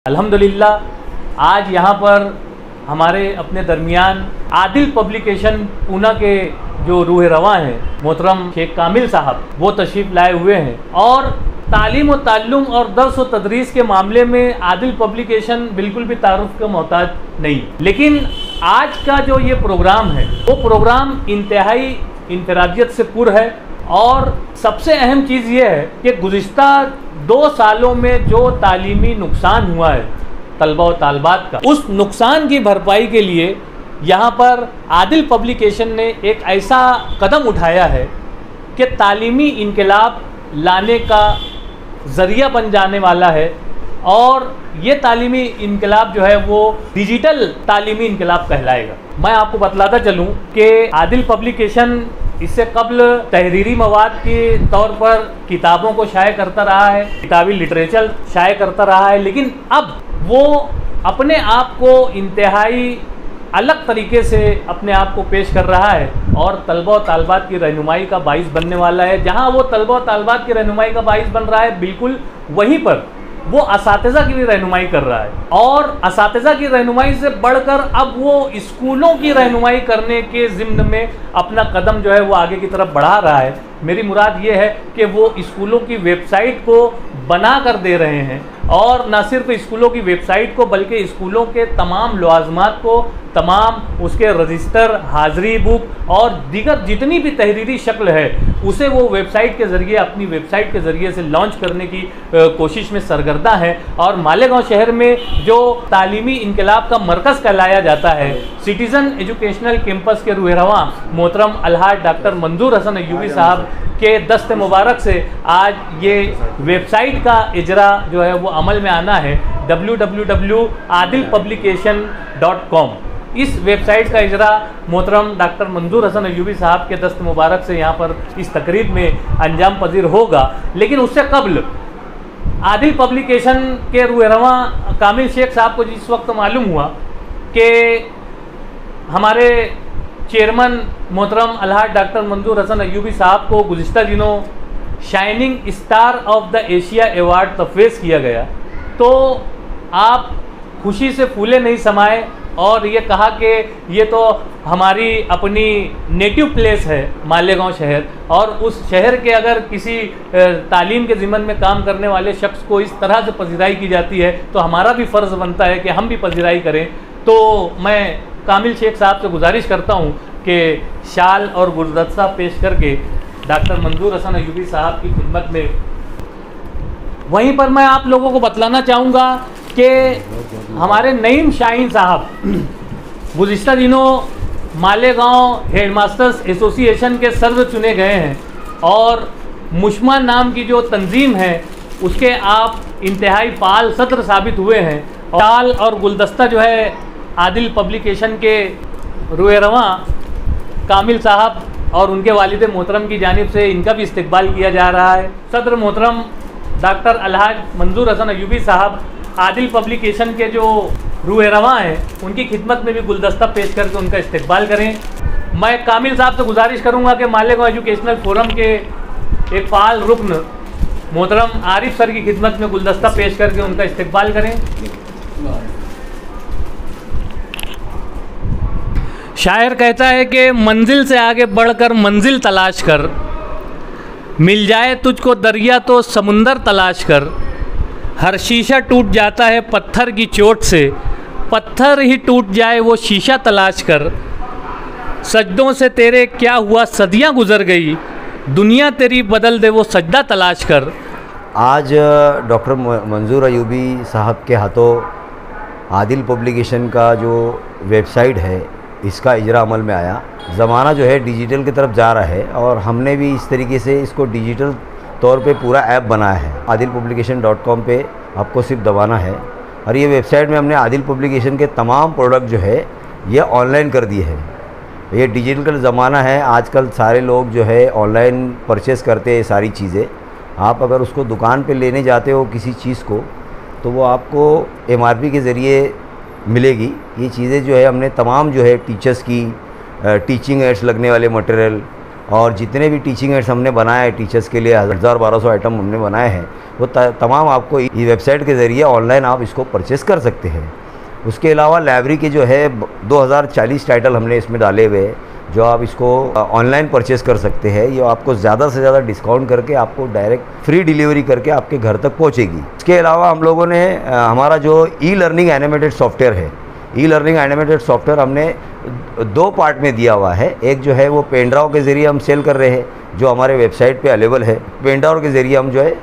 अल्हम्दुलिल्लाह आज यहाँ पर हमारे अपने दरमियान आदिल पब्लिकेशन पूना के जो रूह रवां हैं मोहतरम शेख कामिल साहब वो तशरीफ़ लाए हुए हैं और तालीम व ताल्लुम और दर्स व तदरीस के मामले में आदिल पब्लिकेशन बिल्कुल भी तारुफ का मोहताज नहीं। लेकिन आज का जो ये प्रोग्राम है वो प्रोग्राम इंतहाई इंफरादियत से पुर है और सबसे अहम चीज़ ये है कि गुज़िश्ता 2 सालों में जो तालीमी नुकसान हुआ है तलबा व तालबात का, उस नुकसान की भरपाई के लिए यहाँ पर आदिल पब्लिकेशन ने एक ऐसा कदम उठाया है कि तालीमी इनकलाब लाने का ज़रिया बन जाने वाला है और ये तालीमी इनकलाब जो है वो डिजिटल तालीमी इनकलाब कहलाएगा। मैं आपको बतलाता चलूँ कि आदिल पब्लिकेशन इससे कबल तहरीरी मवाद के तौर पर किताबों को शाये करता रहा है, किताबी लिटरेचर शाये करता रहा है, लेकिन अब वो अपने आप को इंतहाई अलग तरीके से अपने आप को पेश कर रहा है और तलबा व तालबात की रहनुमाई का बाइस बनने वाला है। जहां वो तलबा व तालबात की रहनुमाई का बाइस बन रहा है, बिल्कुल वहीं पर वो असातिज़ा की भी रहनुमाई कर रहा है और असातिज़ा की रहनुमाई से बढ़कर अब वो स्कूलों की रहनुमाई करने के ज़िम्न में अपना कदम जो है वो आगे की तरफ बढ़ा रहा है। मेरी मुराद ये है कि वो स्कूलों की वेबसाइट को बना कर दे रहे हैं और न सिर्फ स्कूलों की वेबसाइट को बल्कि स्कूलों के तमाम लवाज़मात को, तमाम उसके रजिस्टर, हाज़री बुक और दीगर जितनी भी तहरीरी शक्ल है उसे वो वेबसाइट के ज़रिए, अपनी वेबसाइट के ज़रिए से लॉन्च करने की कोशिश में सरगर्दा है। और मालेगांव शहर में जो तालीमी इनकलाब का मरकज़ कहलाया जाता है, सिटीज़न एजुकेशनल कैंपस के रूह रवां मोहतरम अलहाज डॉक्टर मंजूर हसन अय्यूबी साहब के दस्त मुबारक से आज ये वेबसाइट का इजरा जो है वो अमल में आना है, www.adilpublication.com। इस वेबसाइट का इजरा मोहतरम डॉक्टर मंजूर हसन अय्यूबी साहब के दस्त मुबारक से यहाँ पर इस तकरीब में अंजाम पजीर होगा। लेकिन उससे कबल आदिल पब्लिकेशन के रूह रवां कामिल शेख साहब को जिस वक्त मालूम हुआ कि हमारे चेयरमैन मोहतरम अलहाज डॉक्टर मंजूर हसन अय्यूबी साहब को गुज़िश्ता दिनों shining star of the Asia award तफवीज़ किया गया, तो आप खुशी से फूले नहीं समाए और ये कहा कि ये तो हमारी अपनी नेटिव प्लेस है मालेगांव शहर और उस शहर के अगर किसी तालीम के ज़िम्मन में काम करने वाले शख्स को इस तरह से पजीराई की जाती है तो हमारा भी फ़र्ज़ बनता है कि हम भी पजीराई करें। तो मैं कामिल शेख साहब से गुजारिश करता हूँ कि शाल और गुलदस्ता पेश करके डॉक्टर मंजूर हसन अय्यूबी साहब की खिदमत में, वहीं पर मैं आप लोगों को बतलाना चाहूँगा कि हमारे नईम शाहीन साहब गुज़िश्ता दिनों मालेगांव हेडमास्टर्स एसोसिएशन के सदर चुने गए हैं और मुश्मा नाम की जो तंजीम है उसके आप इंतहाई फाल सदर साबित हुए हैं। शाल और गुलदस्ता जो है आदिल पब्लिकेशन के रूह रवां कामिल साहब और उनके वालिद मोहतरम की जानिब से इनका भी इस्तकबाल किया जा रहा है। सदर मोहतरम डॉक्टर अलहाज मंजूर हसन अय्यूबी साहब आदिल पब्लिकेशन के जो रूह रवां हैं उनकी खिदमत में भी गुलदस्ता पेश करके उनका इस्तकबाल करें। मैं कामिल साहब से गुजारिश करूंगा कि मालेगांव एजुकेशनल फोरम के एक फ़ाल रुकन मोहतरम आरिफ सर की खिदमत में गुलदस्ता पेश करके उनका इस्तकबाल करें। शायर कहता है कि मंजिल से आगे बढ़कर मंजिल तलाश कर, मिल जाए तुझको दरिया तो समुंदर तलाश कर, हर शीशा टूट जाता है पत्थर की चोट से, पत्थर ही टूट जाए वो शीशा तलाश कर, सजदों से तेरे क्या हुआ सदियां गुजर गई, दुनिया तेरी बदल दे वो सजदा तलाश कर। आज डॉक्टर मंजूर अय्यूबी साहब के हाथों आदिल पब्लिकेशन का जो वेबसाइट है इसका इजरा अमल में आया। ज़माना जो है डिजिटल की तरफ जा रहा है और हमने भी इस तरीके से इसको डिजिटल तौर पे पूरा ऐप बनाया है। adilpublication.com पे आपको सिर्फ दबाना है और ये वेबसाइट में हमने आदिल पब्लिकेशन के तमाम प्रोडक्ट जो है ये ऑनलाइन कर दिए हैं। ये डिजिटल ज़माना है, आजकल सारे लोग जो है ऑनलाइन परचेज़ करते हैं सारी चीज़ें। आप अगर उसको दुकान पे लेने जाते हो किसी चीज़ को तो वो आपको MRP के ज़रिए मिलेगी। ये चीज़ें जो है हमने तमाम जो है टीचर्स की टीचिंग एड्स लगने वाले मटेरियल और जितने भी टीचिंग एड्स हमने बनाए हैं टीचर्स के लिए 1200 आइटम हमने बनाए हैं, वो तमाम आपको ये वेबसाइट के ज़रिए ऑनलाइन आप इसको परचेस कर सकते हैं। उसके अलावा लाइब्रेरी के जो है 2040 टाइटल हमने इसमें डाले हुए, जो आप इसको ऑनलाइन परचेस कर सकते हैं। ये आपको ज़्यादा से ज़्यादा डिस्काउंट करके आपको डायरेक्ट फ्री डिलीवरी करके आपके घर तक पहुंचेगी। इसके अलावा हम लोगों ने हमारा जो ई लर्निंग एनिमेटेड सॉफ्टवेयर है, ई लर्निंग एनिमेटेड सॉफ्टवेयर हमने 2 पार्ट में दिया हुआ है। एक जो है वो पेन ड्राइव के ज़रिए हम सेल कर रहे हैं, जो हमारे वेबसाइट पे अवेलेबल है। पेन ड्राइव के ज़रिए हम जो है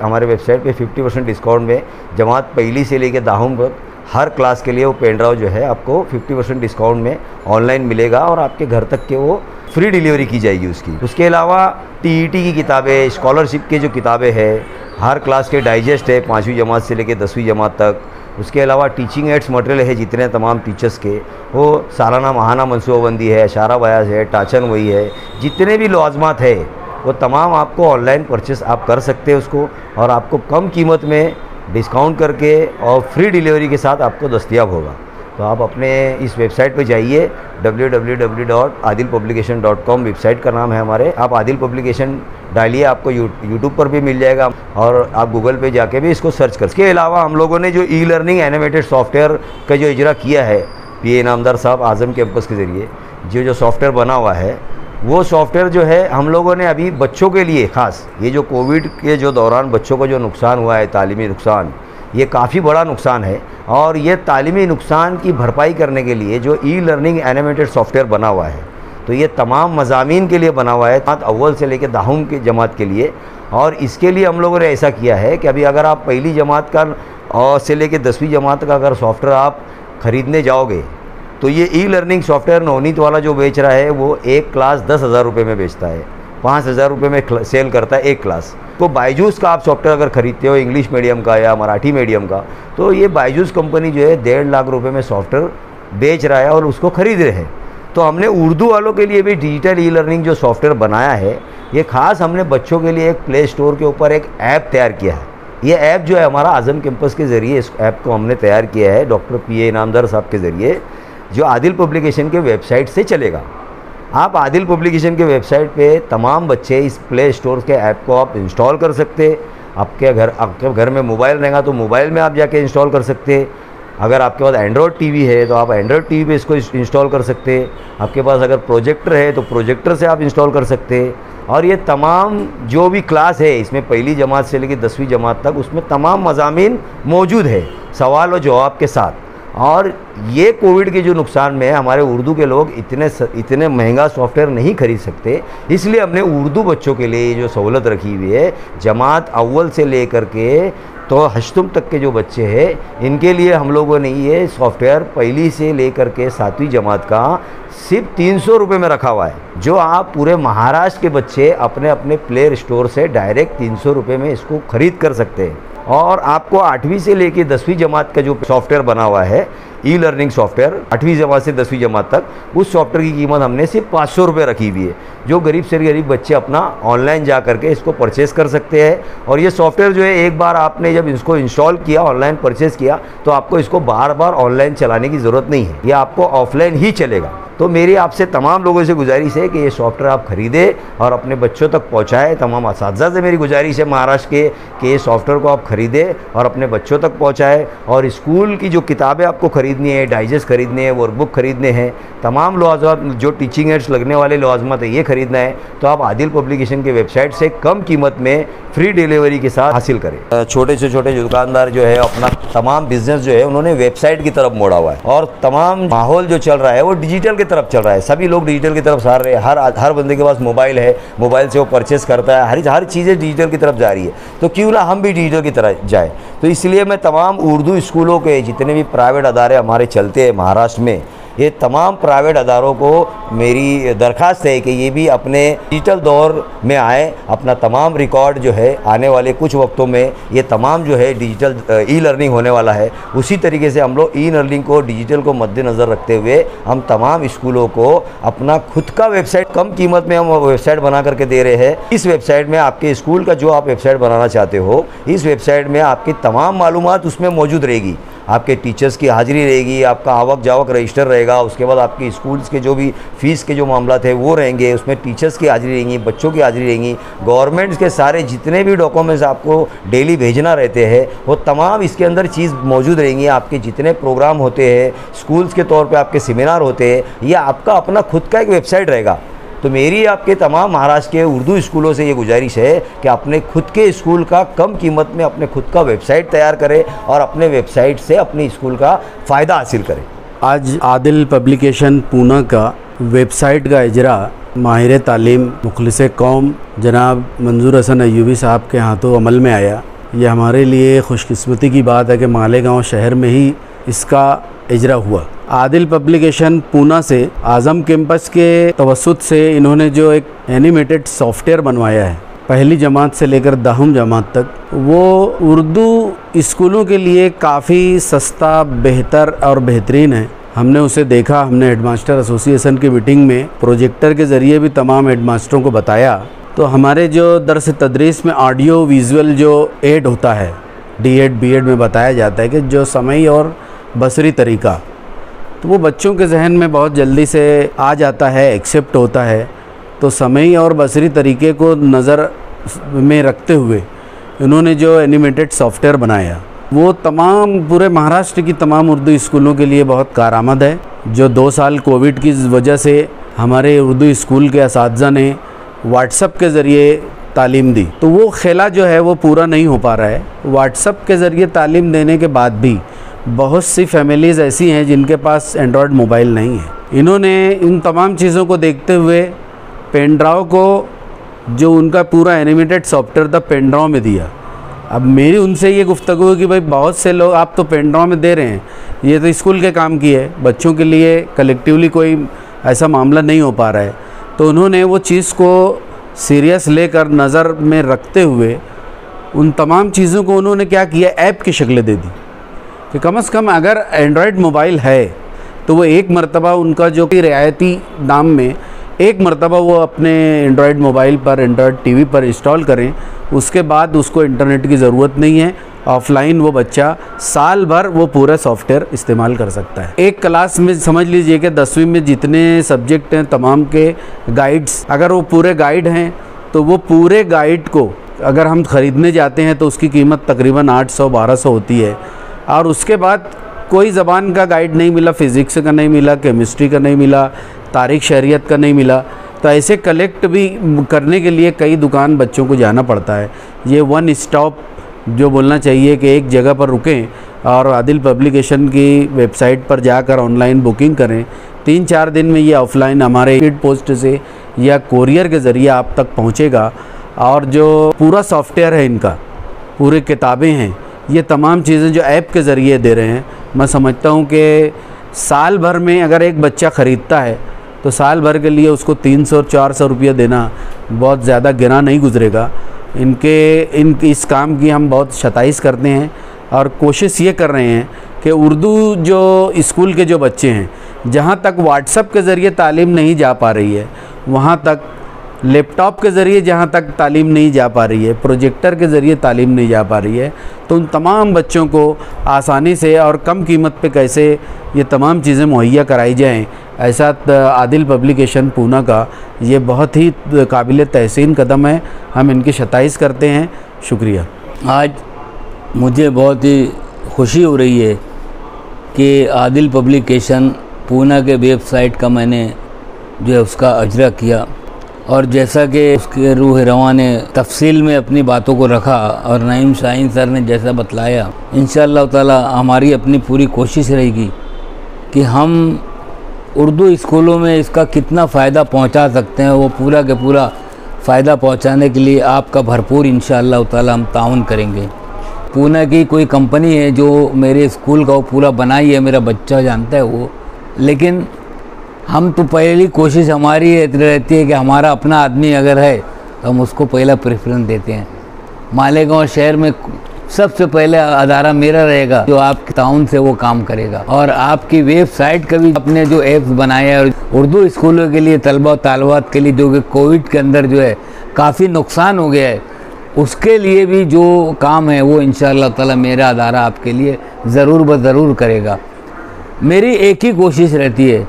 हमारे वेबसाइट पे 50% डिस्काउंट में जमात पहली से लेकर 10वीं तक हर क्लास के लिए वो पेन ड्राइव जो है आपको 50% डिस्काउंट में ऑनलाइन मिलेगा और आपके घर तक के वो फ्री डिलीवरी की जाएगी उसकी। उसके अलावा टीईटी की किताबें, स्कॉलरशिप की जो किताबें हैं, हर क्लास के डाइजेस्ट है 5वीं जमात से लेकर 10वीं जमात तक। उसके अलावा टीचिंग एड्स मटेरियल है जितने तमाम टीचर्स के, वो सालाना माहाना मनसूबाबंदी है, इशारा बयास है, टाचन वही है, जितने भी लवाजमात है वो तमाम आपको ऑनलाइन परचेस आप कर सकते हैं उसको, और आपको कम कीमत में डिस्काउंट करके और फ्री डिलीवरी के साथ आपको दस्तयाब होगा। तो आप अपने इस वेबसाइट पे जाइए, www.adilpublication.com वेबसाइट का नाम है हमारे। आप आदिल पब्लिकेशन डालिए, आपको यूट्यूब पर भी मिल जाएगा और आप गूगल पे जाके भी इसको सर्च कर। इसके अलावा हम लोगों ने जो ई लर्निंग एनिमेटेड सॉफ्टवेयर का जो इजरा किया है PA इनामदार साहब आज़म कैंपस के ज़रिए, जो सॉफ्टवेयर बना हुआ है, वो सॉफ्टवेयर जो है हम लोगों ने अभी बच्चों के लिए ख़ास, ये जो कोविड के जो दौरान बच्चों को जो नुकसान हुआ है, तालीमी नुकसान, ये काफ़ी बड़ा नुकसान है, और ये तालीमी नुकसान की भरपाई करने के लिए जो ई लर्निंग एनिमेटेड सॉफ्टवेयर बना हुआ है, तो ये तमाम मज़ामीन के लिए बना हुआ है, अव्वल से लेकर 10वीं की जमात के लिए। और इसके लिए हम लोगों ने ऐसा किया है कि अभी अगर आप पहली जमात का और से लेकर 10वीं जमात का अगर सॉफ्टवेयर आप ख़रीदने जाओगे, तो ये ई लर्निंग सॉफ्टवेयर नवनीत वाला जो बेच रहा है वो एक क्लास 10,000 रुपये में बेचता है, 5,000 रुपये में सेल करता है एक क्लास। तो बायजूस का आप सॉफ्टवेयर अगर ख़रीदते हो इंग्लिश मीडियम का या मराठी मीडियम का, तो ये बायजूस कंपनी जो है 1.5 लाख रुपये में सॉफ्टवेयर बेच रहा है और उसको ख़रीद रहे हैं। तो हमने उर्दू वालों के लिए भी डिजिटल ई लर्निंग जो सॉफ्टवेयर बनाया है, ये ख़ास हमने बच्चों के लिए एक प्ले स्टोर के ऊपर एक ऐप तैयार किया है। ये ऐप जो है हमारा आज़म कैंपस के ज़रिए इस ऐप को हमने तैयार किया है डॉक्टर PA इनामदार साहब के ज़रिए, जो आदिल पब्लिकेशन के वेबसाइट से चलेगा। आप आदिल पब्लिकेशन के वेबसाइट पे तमाम बच्चे इस प्ले स्टोर के ऐप को आप इंस्टॉल कर सकते हैं। आपके घर में मोबाइल रहेगा तो मोबाइल में आप जाके इंस्टॉल कर सकते हैं। अगर आपके पास एंड्रॉयड टीवी है तो आप एंड्रॉयड टीवी पे इसको इंस्टॉल कर सकते हैं। आपके पास अगर प्रोजेक्टर है तो प्रोजेक्टर से आप इंस्टॉल कर सकते हैं। और ये तमाम जो भी क्लास है इसमें पहली जमात से लेकर 10वीं जमात तक, उसमें तमाम मज़ामीन मौजूद है सवाल और जवाब के साथ। और ये कोविड के जो नुकसान में हमारे उर्दू के लोग इतने महंगा सॉफ्टवेयर नहीं खरीद सकते, इसलिए हमने उर्दू बच्चों के लिए जो सहूलत रखी हुई है, जमात अव्वल से लेकर के तो 8वीं तक के जो बच्चे हैं, इनके लिए हम लोगों ने ये सॉफ्टवेयर पहली से लेकर के 7वीं जमात का सिर्फ 300 रुपये में रखा हुआ है, जो आप पूरे महाराष्ट्र के बच्चे अपने अपने प्ले स्टोर से डायरेक्ट 300 रुपये में इसको ख़रीद कर सकते हैं। और आपको 8वीं से लेकर 10वीं जमात का जो सॉफ्टवेयर बना हुआ है, ई लर्निंग सॉफ्टवेयर 8वीं जमात से 10वीं जमात तक, उस सॉफ्टवेयर की कीमत हमने सिर्फ 500 रुपये रखी हुई है, जो गरीब से गरीब बच्चे अपना ऑनलाइन जा करके इसको परचेस कर सकते हैं। और ये सॉफ्टवेयर जो है एक बार आपने जब इसको इंस्टॉल किया, ऑनलाइन परचेस किया, तो आपको इसको बार बार ऑनलाइन चलाने की ज़रूरत नहीं है, ये आपको ऑफलाइन ही चलेगा। तो मेरी आपसे तमाम लोगों से गुजारिश है कि ये सॉफ्टवेयर आप ख़रीदें और अपने बच्चों तक पहुँचाएँ। तमाम असातिज़ा से मेरी गुजारिश है महाराष्ट्र के कि ये सॉफ्टवेयर को आप ख़रीदें और अपने बच्चों तक पहुँचाएँ। और स्कूल की जो किताबें आपको ख़रीदनी है, डाइजेस्ट ख़रीदने हैं, वर्कबुक ख़रीदने हैं, तमाम लवाजमात जो टीचिंग एड्स लगने वाले लवाजमात है ये ख़रीदना है, तो आप आदिल पब्लिकेशन के वेबसाइट से कम कीमत में फ्री डिलीवरी के साथ हासिल करें। छोटे से छोटे दुकानदार जो है अपना तमाम बिजनेस जो है उन्होंने वेबसाइट की तरफ मोड़ा हुआ है, और तमाम माहौल जो चल रहा है वो डिजिटल की तरफ चल रहा है। सभी लोग डिजिटल की तरफ जा रहे हैं, हर बंदे के पास मोबाइल है, मोबाइल से वो परचेस करता है, हर चीज़ें डिजिटल की तरफ जा रही है। तो क्यों ना हम भी डिजिटल की तरफ जाए। तो इसलिए मैं तमाम उर्दू स्कूलों के जितने भी प्राइवेट अदारे हमारे चलते हैं महाराष्ट्र में, ये तमाम प्राइवेट अदारों को मेरी दरख्वास्त है कि ये भी अपने डिजिटल दौर में आए। अपना तमाम रिकॉर्ड जो है आने वाले कुछ वक्तों में ये तमाम जो है डिजिटल ई लर्निंग होने वाला है। उसी तरीके से हम लोग ई लर्निंग को, डिजिटल को मद्देनज़र रखते हुए हम तमाम स्कूलों को अपना खुद का वेबसाइट, कम कीमत में हम वेबसाइट बना करके दे रहे हैं। इस वेबसाइट में आपके स्कूल का जो आप वेबसाइट बनाना चाहते हो, इस वेबसाइट में आपकी तमाम मालूमात उसमें मौजूद रहेगी। आपके टीचर्स की हाजिरी रहेगी, आपका आवक जावक रजिस्टर रहेगा, उसके बाद आपकी स्कूल्स के जो भी फ़ीस के जो मामला थे वो रहेंगे, उसमें टीचर्स की हाजिरी रहेंगी, बच्चों की हाजिरी रहेंगी, गवर्नमेंट्स के सारे जितने भी डॉक्यूमेंट्स आपको डेली भेजना रहते हैं वो तमाम इसके अंदर चीज़ मौजूद रहेंगी। आपके जितने प्रोग्राम होते हैं, स्कूल्स के तौर पे आपके सेमिनार होते हैं, ये आपका अपना खुद का एक वेबसाइट रहेगा। तो मेरी आपके तमाम महाराष्ट्र के उर्दू स्कूलों से ये गुजारिश है कि अपने खुद के स्कूल का कम कीमत में अपने खुद का वेबसाइट तैयार करें और अपने वेबसाइट से अपनी स्कूल का फ़ायदा हासिल करें। आज आदिल पब्लिकेशन पूना का वेबसाइट का इजरा माहिर तालीम मुखलिस कौम जनाब मंजूर हसन अय्यूबी साहब के हाथों अमल में आया। ये हमारे लिए खुशकिस्मती की बात है कि मालेगांव शहर में ही इसका इजरा हुआ। आदिल पब्लिकेशन पूना से आज़म कैंपस के तवस्सुत से इन्होंने जो एक एनिमेटेड सॉफ्टवेयर बनवाया है, पहली जमात से लेकर 10वीं जमात तक, वो उर्दू स्कूलों के लिए काफ़ी सस्ता, बेहतर और बेहतरीन है। हमने उसे देखा, हमने हेडमास्टर एसोसिएशन की मीटिंग में प्रोजेक्टर के ज़रिए भी तमाम हेडमास्टरों को बताया। तो हमारे जो दर्स तदरीस में ऑडियो विजुअल जो एड होता है, D.Ed B.Ed में बताया जाता है कि जो समई और बसरी तरीका, तो वो बच्चों के जहन में बहुत जल्दी से आ जाता है, एक्सेप्ट होता है। तो समई और बसरी तरीके को नज़र में रखते हुए इन्होंने जो एनिमेटेड सॉफ्टवेयर बनाया वो तमाम पूरे महाराष्ट्र की तमाम उर्दू स्कूलों के लिए बहुत कारआमद है। जो 2 साल कोविड की वजह से हमारे उर्दू स्कूल के असातिज़ा ने व्हाट्सएप के ज़रिए तालीम दी, तो वो खेला जो है वो पूरा नहीं हो पा रहा है। व्हाट्सएप के ज़रिए तालीम देने के बाद भी बहुत सी फैमिलीज़ ऐसी हैं जिनके पास एंड्रॉयड मोबाइल नहीं है। इन्होंने इन तमाम चीज़ों को देखते हुए पेन ड्राइव को, जो उनका पूरा एनिमेटेड सॉफ्टवेयर था, पेन ड्राइव में दिया। अब मेरी उनसे ये गुफ्तगू है कि भाई बहुत से लोग आप तो पेन ड्राइव में दे रहे हैं, ये तो स्कूल के काम की है, बच्चों के लिए कलेक्टिवली कोई ऐसा मामला नहीं हो पा रहा है। तो उन्होंने वो चीज़ को सीरियस लेकर नज़र में रखते हुए उन तमाम चीज़ों को उन्होंने क्या किया, ऐप की शक्लें दे दी कि कम से कम अगर एंड्रॉयड मोबाइल है तो वो एक मरतबा उनका जो कि रियायती दाम में एक मरतबा वो अपने एंड्रॉयड मोबाइल पर, एंड्रॉयड टीवी पर इंस्टॉल करें। उसके बाद उसको इंटरनेट की ज़रूरत नहीं है, ऑफलाइन वो बच्चा साल भर वो पूरा सॉफ्टवेयर इस्तेमाल कर सकता है। एक क्लास में समझ लीजिए कि 10वीं में जितने सब्जेक्ट हैं तमाम के गाइड्स, अगर वो पूरे गाइड हैं तो वो पूरे गाइड को अगर हम ख़रीदने जाते हैं तो उसकी कीमत तकरीबन 800-1200 होती है। और उसके बाद कोई ज़बान का गाइड नहीं मिला, फ़िज़िक्स का नहीं मिला, केमिस्ट्री का नहीं मिला, तारीख़ शरीयत का नहीं मिला। तो ऐसे कलेक्ट भी करने के लिए कई दुकान बच्चों को जाना पड़ता है। ये वन स्टॉप जो बोलना चाहिए कि एक जगह पर रुकें और आदिल पब्लिकेशन की वेबसाइट पर जाकर ऑनलाइन बुकिंग करें। 3-4 दिन में ये ऑफ़लाइन हमारे स्पीड पोस्ट से या कोरियर के ज़रिए आप तक पहुँचेगा। और जो पूरा सॉफ्टवेयर है, इनका पूरे किताबें हैं, ये तमाम चीज़ें जो ऐप के ज़रिए दे रहे हैं, मैं समझता हूँ कि साल भर में अगर एक बच्चा ख़रीदता है तो साल भर के लिए उसको 300-400 रुपये देना बहुत ज़्यादा गिरा नहीं गुजरेगा। इस काम की हम बहुत शताइश करते हैं और कोशिश ये कर रहे हैं कि उर्दू जो स्कूल के जो बच्चे हैं, जहाँ तक व्हाट्सएप के ज़रिए तालीम नहीं जा पा रही है, वहाँ तक लैपटॉप के ज़रिए जहाँ तक तालीम नहीं जा पा रही है, प्रोजेक्टर के ज़रिए तालीम नहीं जा पा रही है, तो उन तमाम बच्चों को आसानी से और कम कीमत पे कैसे ये तमाम चीज़ें मुहैया कराई जाएं, ऐसा आदिल पब्लिकेशन पूना का ये बहुत ही काबिल तहसीन कदम है। हम इनकी शताइश करते हैं। शुक्रिया। आज मुझे बहुत ही खुशी हो रही है कि आदिल पब्लिकेशन पूना के वेबसाइट का मैंने जो है उसका अजरा किया, और जैसा कि उसके रूह रवां ने तफसील में अपनी बातों को रखा और नईम शाहीन सर ने जैसा बतलाया, इंशाअल्लाह ताला हमारी अपनी पूरी कोशिश रहेगी कि हम उर्दू स्कूलों में इसका कितना फ़ायदा पहुंचा सकते हैं, वो पूरा के पूरा फ़ायदा पहुंचाने के लिए आपका भरपूर इंशाअल्लाह ताला हम ताउन करेंगे। पूना की कोई कंपनी है जो मेरे स्कूल का वो पूरा बनाई है, मेरा बच्चा जानता है वो, लेकिन हम तो पहली कोशिश हमारी रहती है कि हमारा अपना आदमी अगर है तो हम उसको पहला प्रेफरेंस देते हैं। मालेगांव शहर में सबसे पहले अदारा मेरा रहेगा जो आपके ताउन से वो काम करेगा। और आपकी वेबसाइट का भी अपने जो ऐप्स बनाए हैं उर्दू स्कूलों के लिए, तलबा और तालबात के लिए, जो कि कोविड के अंदर जो है काफ़ी नुकसान हो गया है, उसके लिए भी जो काम है वो इंशाअल्लाह ताला मेरा अदारा आपके लिए ज़रूर ब ज़रूर करेगा। मेरी एक ही कोशिश रहती है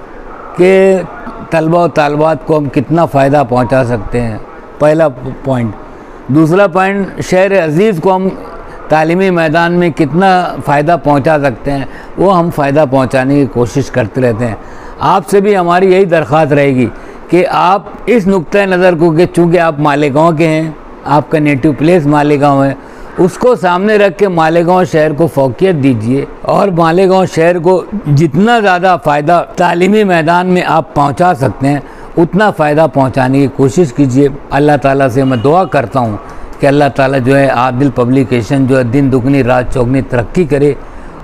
कि तलबा और तालबात को हम कितना फ़ायदा पहुंचा सकते हैं, पहला पॉइंट। दूसरा पॉइंट, शहर अज़ीज़ को हम तालीमी मैदान में कितना फ़ायदा पहुंचा सकते हैं, वो हम फ़ायदा पहुंचाने की कोशिश करते रहते हैं। आपसे भी हमारी यही दरख्वास्त रहेगी कि आप इस नुक्ते नज़र को कि चूँकि आप मालेगांव के हैं, आपका नेटिव प्लेस मालेगांव है, उसको सामने रख के मालेगांव शहर को फ़ौक़ियत दीजिए और मालेगांव शहर को जितना ज़्यादा फ़ायदा तालीमी मैदान में आप पहुंचा सकते हैं उतना फ़ायदा पहुंचाने की कोशिश कीजिए। अल्लाह ताला से मैं दुआ करता हूं कि अल्लाह ताला जो है आदिल पब्लिकेशन जो है दिन दुगनी रात चौगनी तरक्की करे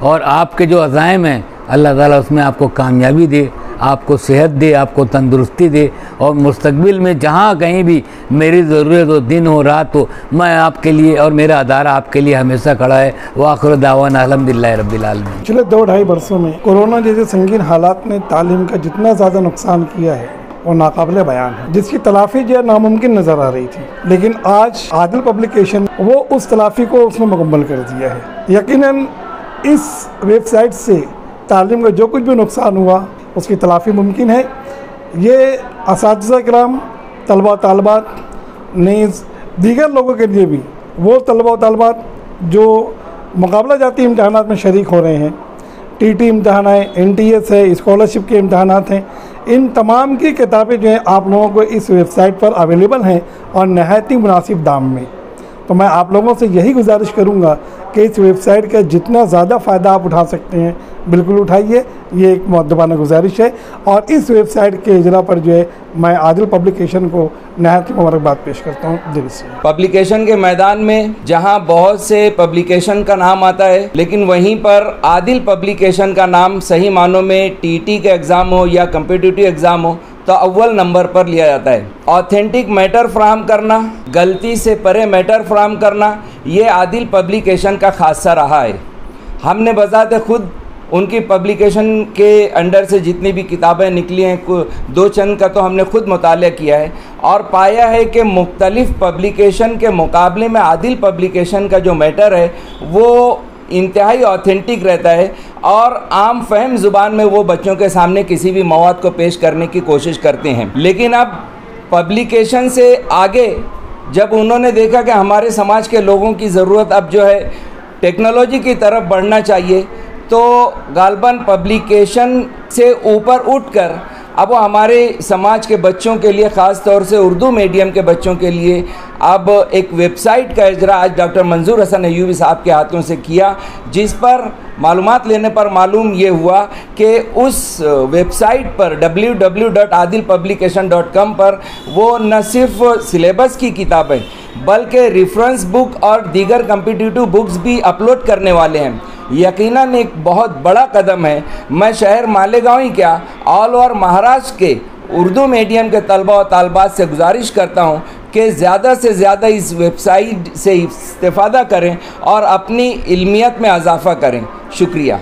और आपके जो अज़ाइम हैं अल्लाह ताला उसमें आपको कामयाबी दे, आपको सेहत दे, आपको तंदुरुस्ती दे और मुस्तकबिल में जहाँ कहीं भी मेरी ज़रूरत हो, दिन हो रात हो, मैं आपके लिए और मेरा अदारा आपके लिए हमेशा खड़ा है। वाखिर दावाना अल्हम्दुलिल्लाह रब्बिल आलमीन। पिछले 2-2.5 वर्षों में कोरोना जैसे संगीन हालात ने तालीम का जितना ज़्यादा नुकसान किया है वो नाकाबिले बयान है, जिसकी तलाफ़ी जो नामुमकिन नज़र आ रही थी, लेकिन आज आदिल पब्लिकेशन वो उस तलाफ़ी को उसने मुकम्मल कर दिया है। यकीनन इस वेबसाइट से तालीम का जो कुछ भी नुकसान हुआ उसकी तलाफ़ी मुमकिन है। ये असातिज़ा किराम, तलबा तालबात, नीज़ दीगर लोगों के लिए भी, वो तलबा तालबात जो मुकाबला जाती इम्तहानात में शरीक हो रहे हैं, टीटी इम्तहान है, NTS है, स्कॉलरशिप के इम्तहानात हैं, इन तमाम की किताबें जो हैं आप लोगों को इस वेबसाइट पर अवेलेबल हैं और नहायत ही मुनासिब दाम में। तो मैं आप लोगों से यही गुजारिश करूंगा कि इस वेबसाइट का जितना ज़्यादा फ़ायदा आप उठा सकते हैं बिल्कुल उठाइए, ये एक मुअद्दबाना गुजारिश है। और इस वेबसाइट के इजरा पर जो है मैं आदिल पब्लिकेशन को नहायत ही मुबारकबाद पेश करता हूँ दिल से। पब्लिकेशन के मैदान में जहाँ बहुत से पब्लिकेशन का नाम आता है, लेकिन वहीं पर आदिल पब्लिकेशन का नाम सही मानों में TT के एग्ज़ाम हो या कम्पिटिटिव एग्ज़ाम हो तो अव्वल नंबर पर लिया जाता है। ऑथेंटिक मैटर फ्राहम करना, गलती से परे मैटर फ्राहम करना, ये आदिल पब्लिकेशन का खासा रहा है। हमने बजाते खुद उनकी पब्लिकेशन के अंडर से जितनी भी किताबें निकली हैं, 2 चंद का तो हमने खुद मुताला किया है और पाया है कि मुख्तलिफ़ पब्लिकेशन के मुकाबले में आदिल पब्लिकेशन का जो मैटर है वो इंतहाई ऑथेंटिक रहता है और आम फहम ज़ुबान में वो बच्चों के सामने किसी भी मवाद को पेश करने की कोशिश करते हैं। लेकिन अब पब्लिकेशन से आगे जब उन्होंने देखा कि हमारे समाज के लोगों की ज़रूरत अब जो है टेक्नोलॉजी की तरफ बढ़ना चाहिए, तो गालबन पब्लिकेशन से ऊपर उठकर अब वो हमारे समाज के बच्चों के लिए, ख़ास तौर से उर्दू मीडियम के बच्चों के लिए अब एक वेबसाइट का इजरा आज डॉक्टर मंजूर हसन अय्यूबी साहब के हाथों से किया, जिस पर मालूमात लेने पर मालूम ये हुआ कि उस वेबसाइट पर www.adilpublication.com पर वो न सिर्फ सिलेबस की किताबें बल्कि रेफरेंस बुक और दीगर कम्पिटिटिव बुक्स भी अपलोड करने वाले हैं। यकीनन एक बहुत बड़ा कदम है। मैं शहर मालेगांव ही क्या ऑल ओवर महाराष्ट्र के उर्दू मीडियम के तलबा और तालबात से गुजारिश करता हूँ कि ज़्यादा से ज़्यादा इस वेबसाइट से इस्तेफ़ादा करें और अपनी इल्मियत में इजाफ़ा करें। शुक्रिया।